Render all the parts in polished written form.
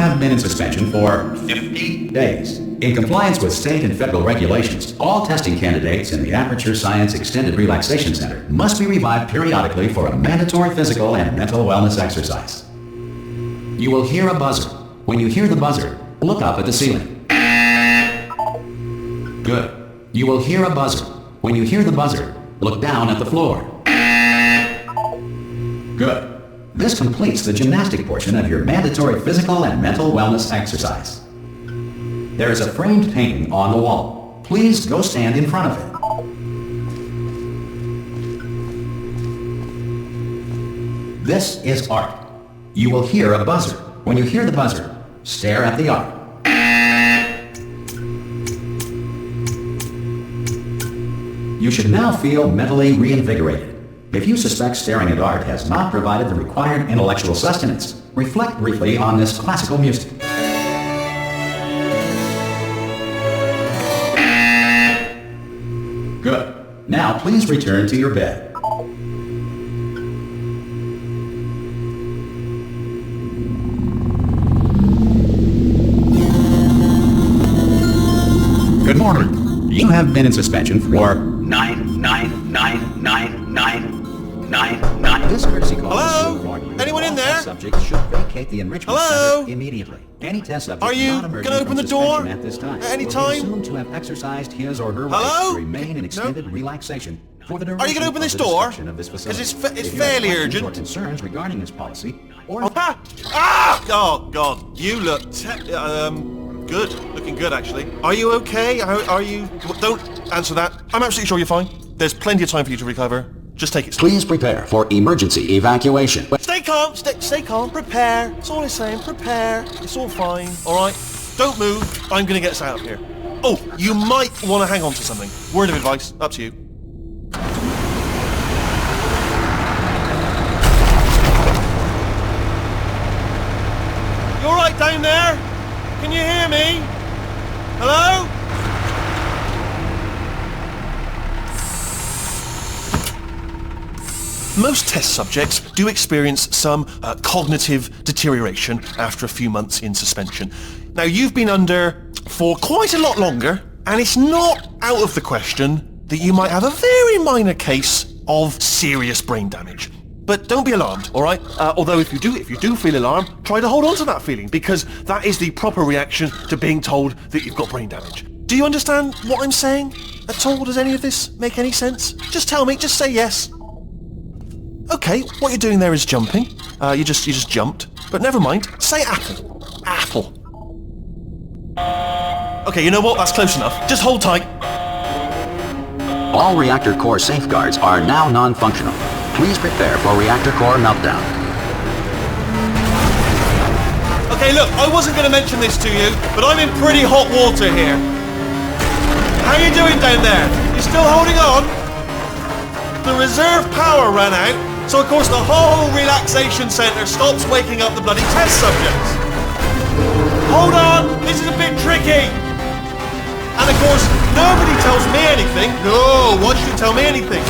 have been in suspension for 50 days. In compliance with state and federal regulations, all testing candidates in the Aperture Science Extended Relaxation Center must be revived periodically for a mandatory physical and mental wellness exercise. You will hear a buzzer. When you hear the buzzer, look up at the ceiling. Good. You will hear a buzzer. When you hear the buzzer, look down at the floor. Good. This completes the gymnastic portion of your mandatory physical and mental wellness exercise. There is a framed painting on the wall. Please go stand in front of it. This is art. You will hear a buzzer. When you hear the buzzer, stare at the art. You should now feel mentally reinvigorated. If you suspect staring at art has not provided the required intellectual sustenance, reflect briefly on this classical music. Good. Now please return to your bed. Good morning. You have been in suspension for 9999999. This courtesy call Hello? will warn you Anyone in all there? test subjects should vacate the enrichment Hello? center immediately. Any test subject Are you not emerging gonna open from the door suspension at this time at any will time? be assumed to have exercised his or her Hello? right to remain in extended No? relaxation for the Are you duration gonna open of this the door? description of this facility. 'Cause it's If you have fairly questions urgent. or concerns regarding this policy, or Ah! Ah! Oh God, you look good. Looking good, actually. Are you okay? Are you? Don't answer that. I'm absolutely sure you're fine. There's plenty of time for you to recover. Just take it slow. please prepare for emergency evacuation. Stay calm. Stay calm. Prepare. That's all it's saying. Prepare. It's all fine. All right. Don't move. I'm gonna get us out of here. Oh, you might want to hang on to something. Word of advice. Up to you. You all right down there? Can you hear me? Hello? Most test subjects do experience some cognitive deterioration after a few months in suspension. Now, you've been under for quite a lot longer, and it's not out of the question that you might have a very minor case of serious brain damage. But don't be alarmed, all right? Although if you do feel alarmed, try to hold on to that feeling, because that is the proper reaction to being told that you've got brain damage. Do you understand what I'm saying at all? Does any of this make any sense? Just tell me, just say yes. Okay, what you're doing there is jumping. You just jumped. But never mind. Say apple. Apple. Okay, you know what? That's close enough. Just hold tight. All reactor core safeguards are now non-functional. Please prepare for reactor core meltdown. Okay, look, I wasn't going to mention this to you, but I'm in pretty hot water here. How you doing down there? You still holding on? The reserve power ran out, so of course the whole relaxation centre stops waking up the bloody test subjects. Hold on, this is a bit tricky. And of course, nobody tells me anything. No, why should you tell me anything?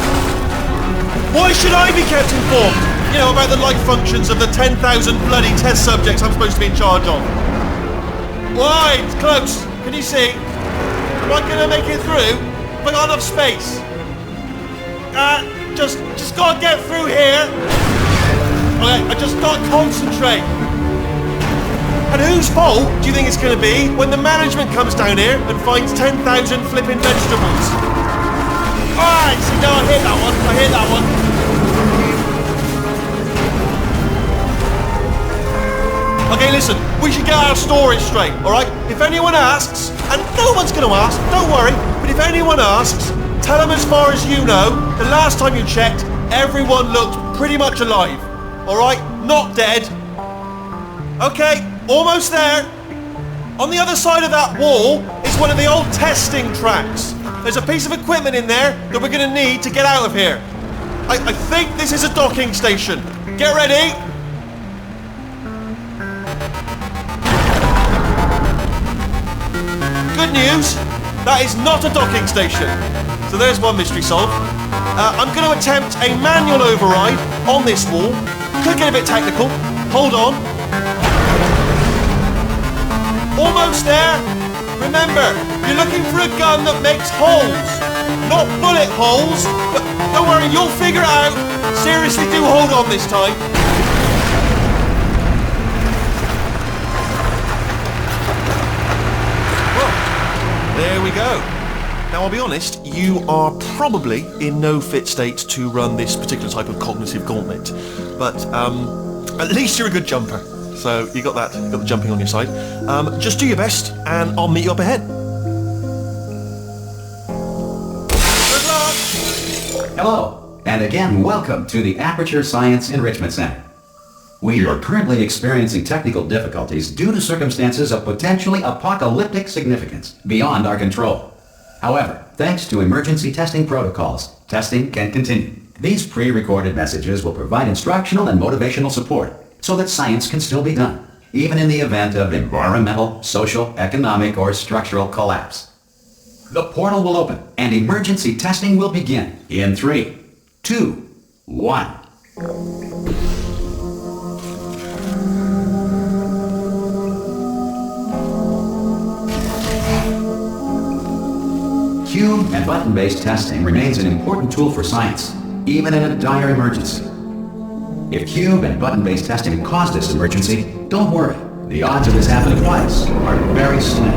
Why should I be kept informed? You know, about the life functions of the 10,000 bloody test subjects I'm supposed to be in charge of. Why? It's close. Can you see? Am I gonna make it through? Have I got enough space? Just gotta get through here. Okay, I just gotta concentrate. And whose fault do you think it's gonna be when the management comes down here and finds 10,000 flipping vegetables? Alright, see, now I hit that one. I hit that one. Okay, listen, we should get our story straight, alright? If anyone asks, and no one's gonna ask, don't worry, but if anyone asks, tell them as far as you know, the last time you checked, everyone looked pretty much alive. Alright? Not dead. Okay, almost there. On the other side of that wall is one of the old testing tracks. There's a piece of equipment in there that we're going to need to get out of here. I think this is a docking station. Get ready. Good news, that is not a docking station. So there's one mystery solved. I'm going to attempt a manual override on this wall. Could get a bit technical. Hold on. Almost there. Remember, you're looking for a gun that makes holes. Not bullet holes. But don't worry, you'll figure it out. Seriously, do hold on this time. Well, there we go. Now, I'll be honest, you are probably in no fit state to run this particular type of cognitive gauntlet. But, at least you're a good jumper. So, you got that, got the jumping on your side. Just do your best, and I'll meet you up ahead. Good luck! Hello, and again, welcome to the Aperture Science Enrichment Center. We are currently experiencing technical difficulties due to circumstances of potentially apocalyptic significance beyond our control. However, thanks to emergency testing protocols, testing can continue. These pre-recorded messages will provide instructional and motivational support so that science can still be done, even in the event of environmental, social, economic, or structural collapse. The portal will open and emergency testing will begin in 3, 2, 1. Cube and button-based testing remains an important tool for science, even in a dire emergency. If cube and button-based testing caused this emergency, don't worry. The odds of this happening twice are very slim.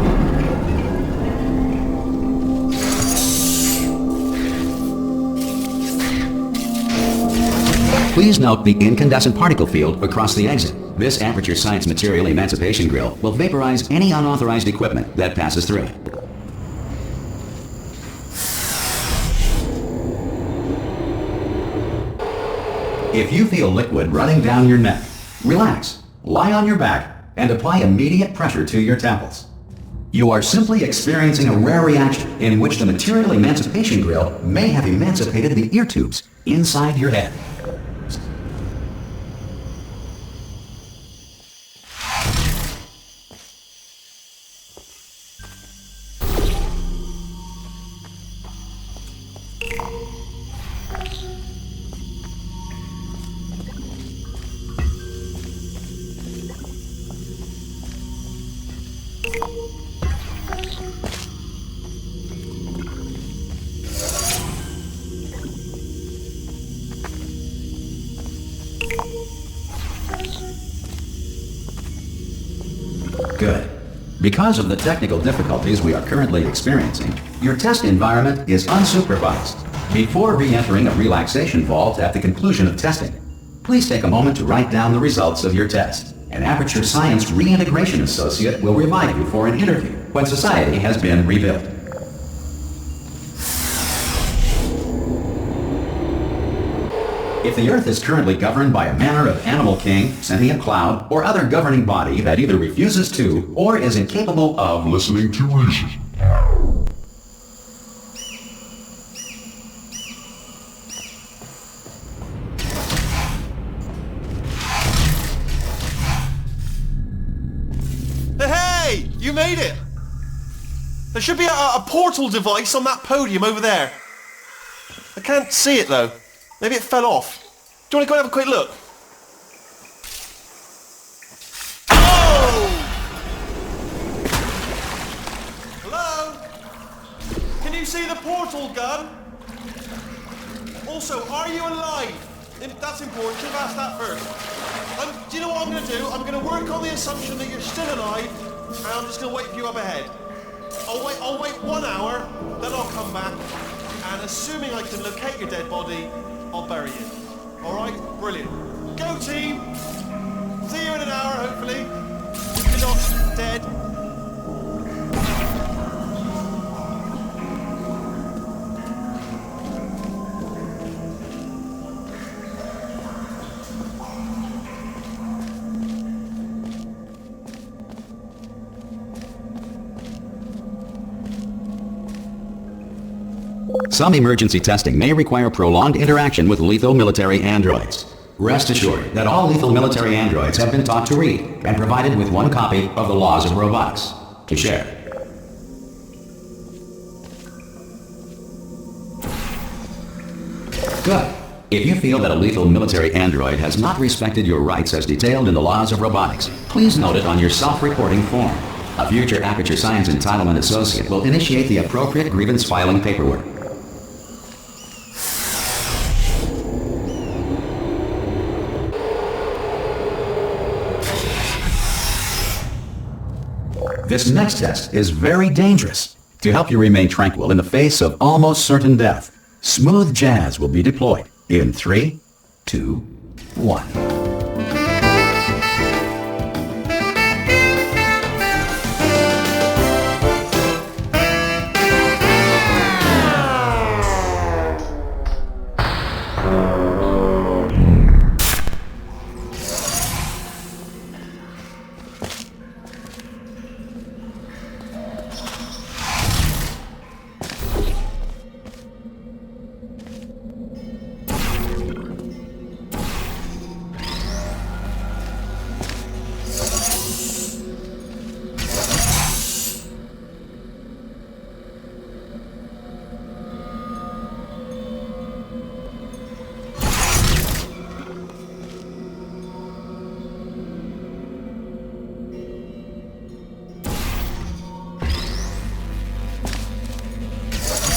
Please note the incandescent particle field across the exit. This Aperture Science Material Emancipation Grill will vaporize any unauthorized equipment that passes through it. If you feel liquid running down your neck, relax, lie on your back, and apply immediate pressure to your temples. You are simply experiencing a rare reaction in which the material emancipation grill may have emancipated the ear tubes inside your head. Good. Because of the technical difficulties we are currently experiencing, your test environment is unsupervised. Before re-entering a relaxation vault at the conclusion of testing, please take a moment to write down the results of your test. An Aperture Science Reintegration Associate will revive you for an interview when society has been rebuilt. If the Earth is currently governed by a manner of animal king, sentient cloud, or other governing body that either refuses to or is incapable of listening to reason. Hey! You made it! There should be a portal device on that podium over there. I can't see it though. Maybe it fell off. Do you want to go and have a quick look? Oh! Hello? Can you see the portal gun? Also, are you alive? That's important. Should have asked that first. Do you know what I'm going to do? I'm going to work on the assumption that you're still alive, and I'm just going to wait for you up ahead. I'll wait 1 hour, then I'll come back, and assuming I can locate your dead body, I'll bury you. Alright? Brilliant. Go team! See you in an hour, hopefully. If you're not dead. Some emergency testing may require prolonged interaction with lethal military androids. Rest assured that all lethal military androids have been taught to read and provided with one copy of the Laws of Robotics to share. Good. If you feel that a lethal military android has not respected your rights as detailed in the Laws of Robotics, please note it on your self-reporting form. A future Aperture Science Entitlement Associate will initiate the appropriate grievance filing paperwork. This next test is very dangerous. To help you remain tranquil in the face of almost certain death, smooth jazz will be deployed in 3, 2, 1.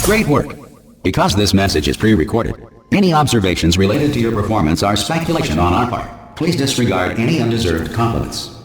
Great work! Because this message is pre-recorded, any observations related to your performance are speculation on our part. Please disregard any undeserved compliments.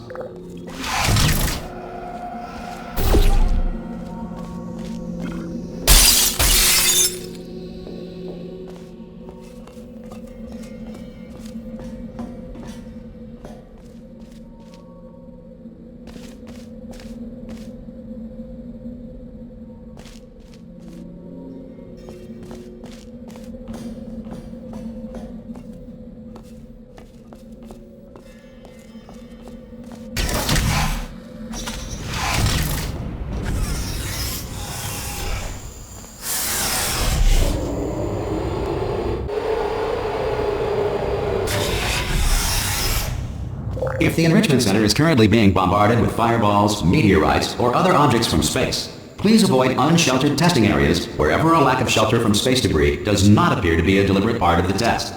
If the Enrichment Center is currently being bombarded with fireballs, meteorites, or other objects from space, please avoid unsheltered testing areas wherever a lack of shelter from space debris does not appear to be a deliberate part of the test.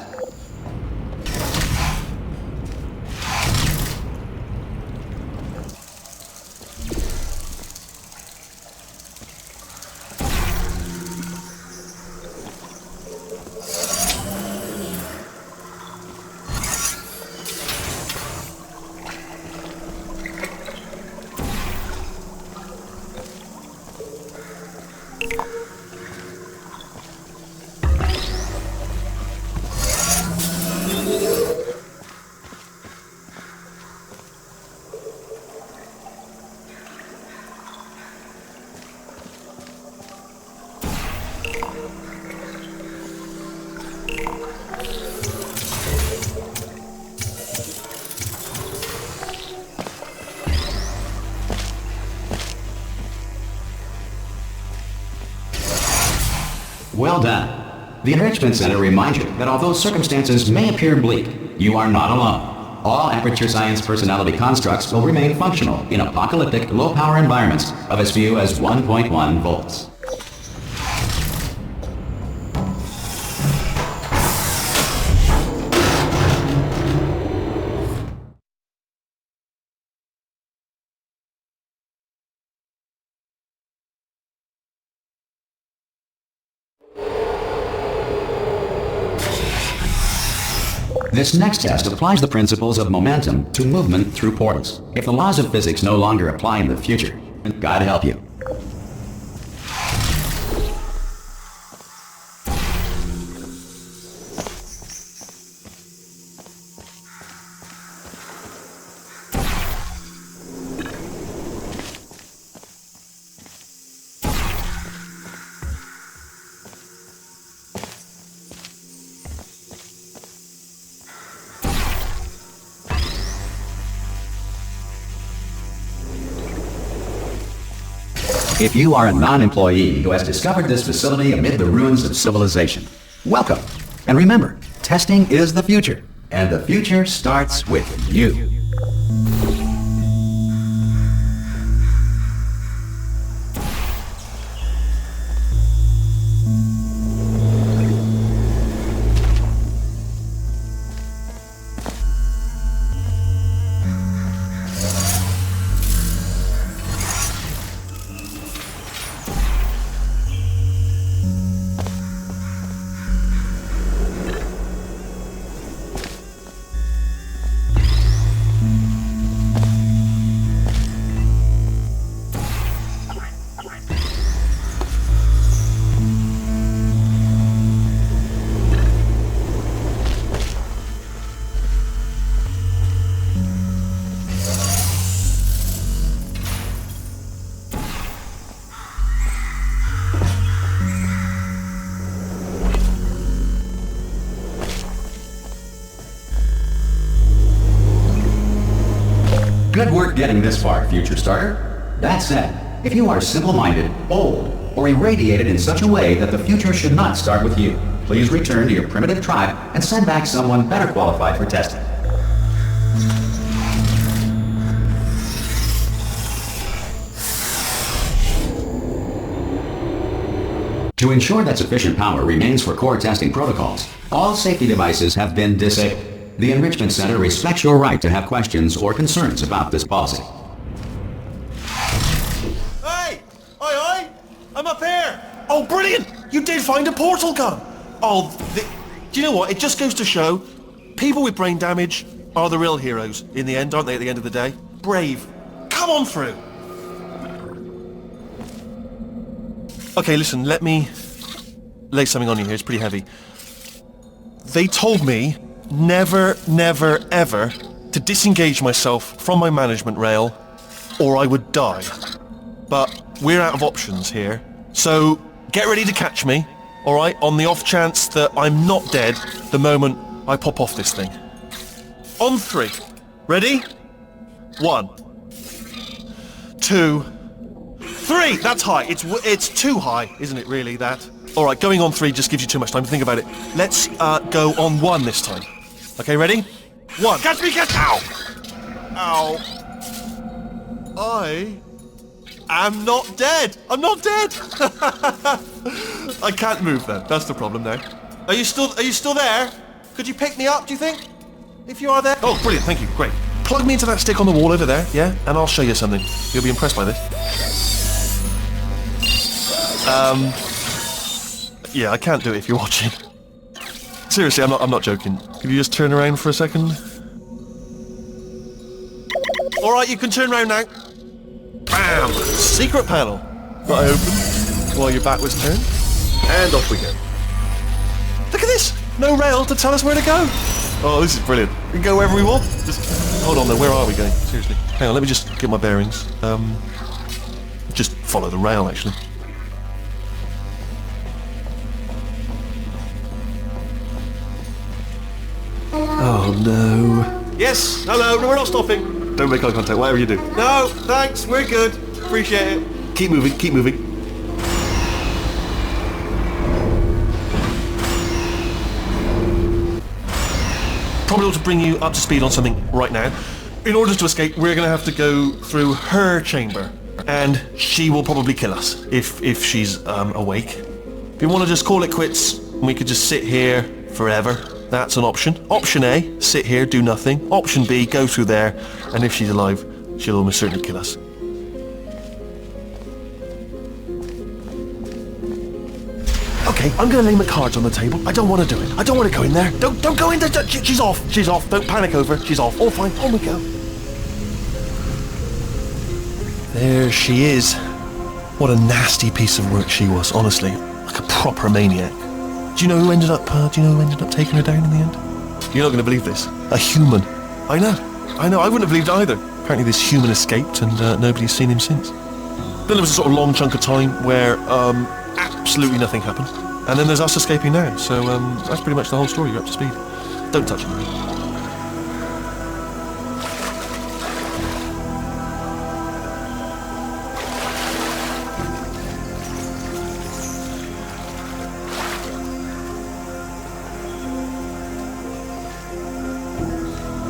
Well done. The Enrichment Center reminds you that although circumstances may appear bleak, you are not alone. All Aperture Science personality constructs will remain functional in apocalyptic, low-power environments of as few as 1.1 volts. This next test applies the principles of momentum to movement through portals. If the laws of physics no longer apply in the future, God help you. If you are a non-employee who has discovered this facility amid the ruins of civilization, welcome. And remember, testing is the future, and the future starts with you. Good work getting this far, future starter. That said, if you are simple-minded, bold, or irradiated in such a way that the future should not start with you, please return to your primitive tribe and send back someone better qualified for testing. To ensure that sufficient power remains for core testing protocols, all safety devices have been disabled. The Enrichment Center respects your right to have questions or concerns about this policy. Hey! Oi! I'm up here! Oh, brilliant! You did find a portal gun! Oh, do you know what? It just goes to show, people with brain damage are the real heroes in the end, aren't they, at the end of the day? Brave. Come on through! Okay, listen, let me lay something on you here. It's pretty heavy. They told me never, never, ever to disengage myself from my management rail or I would die. But we're out of options here. So get ready to catch me, alright, on the off chance that I'm not dead the moment I pop off this thing. On 3. Ready? 1, 2, 3! That's high. It's too high, isn't it, really, that? Alright, going on 3 just gives you too much time to think about it. Let's go on 1 this time. Okay, ready? 1. Catch me, catch! Ow! Ow. I am not dead! I'm not dead! I can't move then. That's the problem now. Are you still there? Could you pick me up, do you think? If you are there? Oh, brilliant, thank you, great. Plug me into that stick on the wall over there, yeah? And I'll show you something. You'll be impressed by this. Yeah, I can't do it if you're watching. Seriously, I'm not joking. Could you just turn around for a second? Alright, you can turn around now. Bam! Secret panel. That I open while your back was turned. And off we go. Look at this! No rail to tell us where to go. Oh, this is brilliant. We can go wherever we want. Just hold on though, where are we going? Seriously. Hang on, let me just get my bearings. Just follow the rail actually. Oh no. Yes, hello, no, we're not stopping. Don't make eye contact, whatever you do. No, thanks, we're good. Appreciate it. Keep moving, keep moving. Probably ought to bring you up to speed on something right now. In order to escape, we're going to have to go through her chamber. And she will probably kill us, if she's awake. If you want to just call it quits, we could just sit here forever. That's an option. Option A, sit here, do nothing. Option B, go through there, and if she's alive, she'll almost certainly kill us. Okay, I'm gonna lay my cards on the table. I don't want to do it. I don't want to go in there. Don't go in there. She's off. She's off. Don't panic over. She's off. All fine. On we go. There she is. What a nasty piece of work she was, honestly. Like a proper maniac. Do you know who ended up taking her down in the end? You're not going to believe this. A human. I know. I wouldn't have believed it either. Apparently this human escaped and nobody's seen him since. Then there was a sort of long chunk of time where absolutely nothing happened. And then there's us escaping now. So that's pretty much the whole story. You're up to speed. Don't touch him.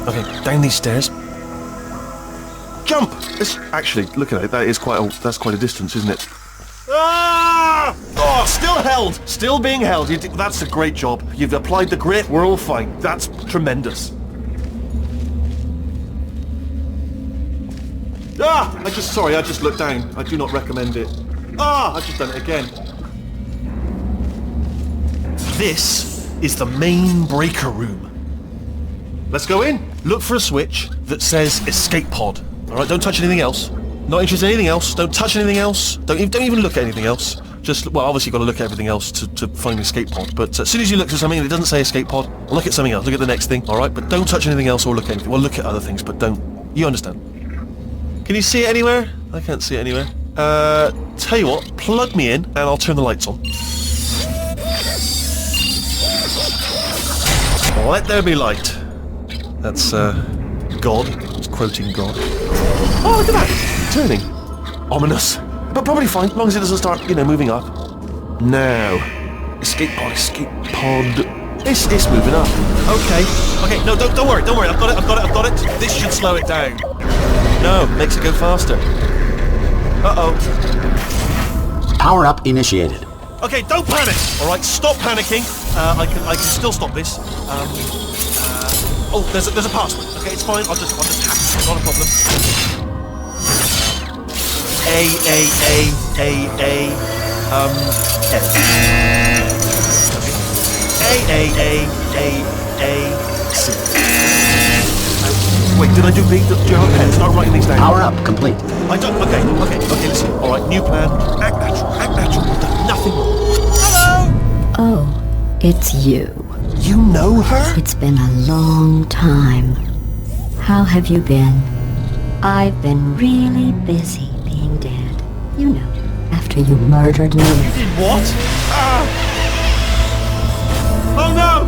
Okay, down these stairs. Jump! Actually, look at it. That's quite a distance, isn't it? Ah! Oh, still held. Still being held. That's a great job. You've applied the grit. We're all fine. That's tremendous. Ah! I just looked down. I do not recommend it. Ah! I've just done it again. This is the main breaker room. Let's go in. Look for a switch that says escape pod. Alright, don't touch anything else. Not interested in anything else. Don't touch anything else. Don't even look at anything else. Just, well, obviously you've got to look at everything else to find the escape pod. But as soon as you look at something and it doesn't say escape pod, look at something else. Look at the next thing. Alright, but don't touch anything else or look at anything. Well, look at other things, but don't. You understand. Can you see it anywhere? I can't see it anywhere. Tell you what, plug me in and I'll turn the lights on. Let there be light. That's, God. It's quoting God. Oh, look at that! Turning. Ominous. But probably fine, as long as it doesn't start, moving up. Now. Escape pod, escape pod. It's moving up. Okay. No, don't worry. I've got it. This should slow it down. No, makes it go faster. Uh-oh. Power up initiated. Okay, don't panic. All right, stop panicking. I can still stop this. Oh, there's a password. Okay, it's fine. I'll just hack it. Not a problem. C. Wait, did I do B? Do you have a pen? Start writing these down. Power up complete. I don't. Okay, listen. All right, new plan. Act natural. You've done nothing wrong. Hello! Oh, it's you. You know her? It's been a long time. How have you been? I've been really busy being dead. You know, after you murdered me. You did what? Oh no!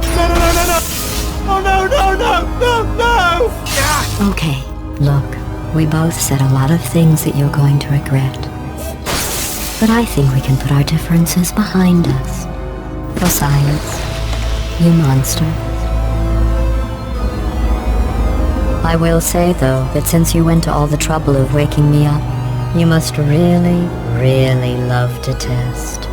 No! Oh no! Okay, look, we both said a lot of things that you're going to regret. But I think we can put our differences behind us. For science, you monster. I will say, though, that since you went to all the trouble of waking me up, you must really, really love to test.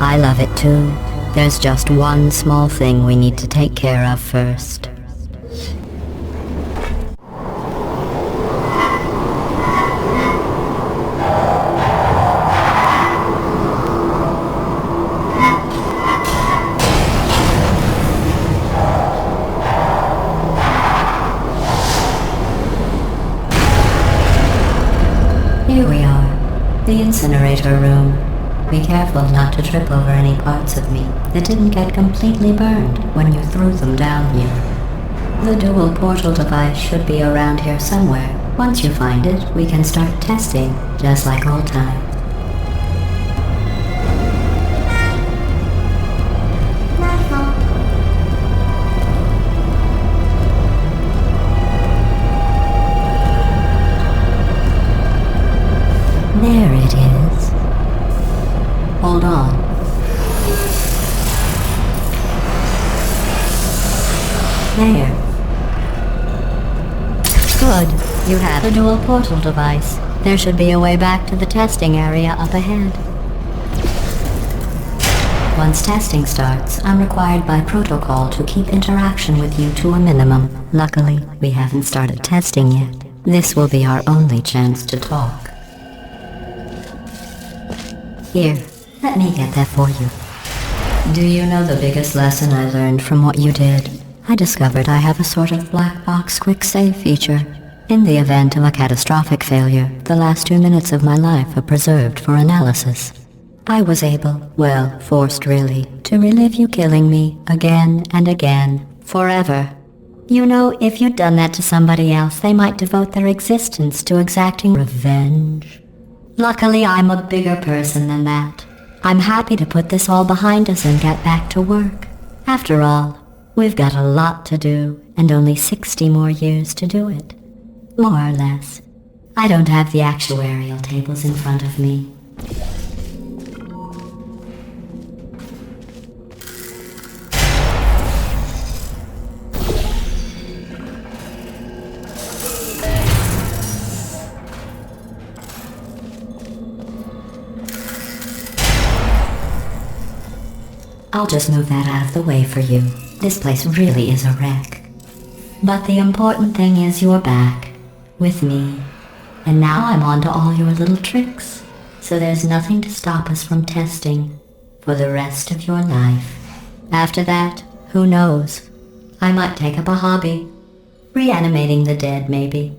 I love it too. There's just one small thing we need to take care of first. Here we are, the incinerator room. Be careful not to trip over any parts of me that didn't get completely burned when you threw them down here. The dual portal device should be around here somewhere. Once you find it, we can start testing, just like old times. There it is. Hold on. There. Good. You have a dual portal device. There should be a way back to the testing area up ahead. Once testing starts, I'm required by protocol to keep interaction with you to a minimum. Luckily, we haven't started testing yet. This will be our only chance to talk. Here, let me get that for you. Do you know the biggest lesson I learned from what you did? I discovered I have a sort of black box quick save feature. In the event of a catastrophic failure, the last 2 minutes of my life are preserved for analysis. I was able, well, forced really, to relive you killing me again and again, forever. You know, if you'd done that to somebody else, they might devote their existence to exacting revenge. Luckily, I'm a bigger person than that. I'm happy to put this all behind us and get back to work. After all, we've got a lot to do, and only 60 more years to do it. More or less. I don't have the actuarial tables in front of me. I'll just move that out of the way for you. This place really is a wreck. But the important thing is you're back. With me. And now I'm on to all your little tricks. So there's nothing to stop us from testing. For the rest of your life. After that, who knows? I might take up a hobby. Reanimating the dead, maybe.